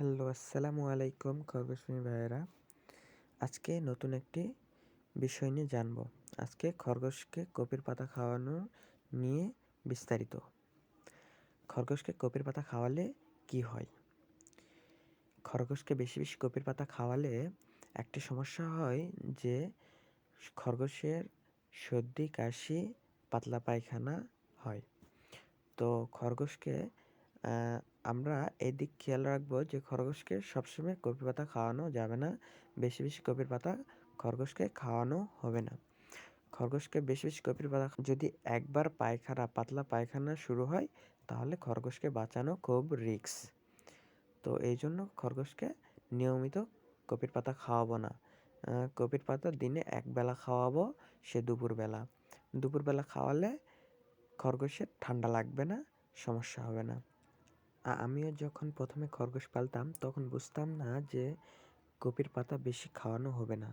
Hello, আসসালামু আলাইকুম খরগোশপ্রেমী ভাইয়েরা। আজকে নতুন একটি বিষয় নিয়ে জানবো। আজকে খরগোশকে কপির পাতা খাওয়ানো নিয়ে বিস্তারিত। খরগোশকে কপির পাতা খাওয়ালে কি হয়? খরগোশকে বেশি বেশি কপির পাতা খাওয়ালে একটি সমস্যা হয় যে খরগোশের সর্দি, কাশি, পাতলা পায়খানা হয়। তো খরগোশকে আমরা এদিক খেয়াল রাখবো যে খরগোশকে সবসময় কপির পাতা খাওয়ানো যাবে না। বেশি বেশি কপির পাতা খরগোশকে খাওয়ানো হবে না। খরগোশকে বেশি বেশি কপির পাতা যদি একবার পাতলা পায়খানা শুরু হয় তাহলে খরগোশকে বাঁচানো খুব রিস্ক। তো এই জন্য খরগোশকে নিয়মিত কপির পাতা খাওয়াবো না। কপির পাতা দিনে একবেলা খাওয়াবো, সে দুপুরবেলা খাওয়ালে খরগোশের ঠান্ডা লাগবে না, সমস্যা হবে না। আমিও যখন প্রথমে খরগোশ পালতাম তখন বুঝতাম না যে কপির পাতা বেশি খাওয়ানো হবে না।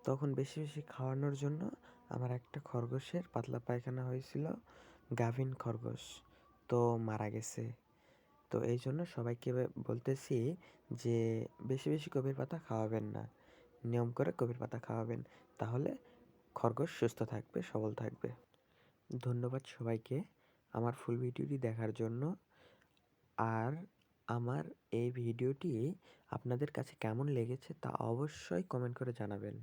তখন বেশি বেশি খাওয়ানোর জন্য আমার একটা খরগোশের পাতলা পায়খানা হয়েছিল, গাভিন খরগোশ, তো মারা গেছে। তো এই জন্য সবাইকে বলতেছি যে বেশি বেশি কপির পাতা খাওয়াবেন না, নিয়ম করে কপির পাতা খাওয়াবেন, তাহলে খরগোশ সুস্থ থাকবে, সবল থাকবে। ধন্যবাদ সবাইকে আমার ফুল ভিডিওটি দেখার জন্য। আর আমার এই ভিডিওটি আপনাদের কাছে কেমন লেগেছে তা অবশ্যই কমেন্ট করে জানাবেন।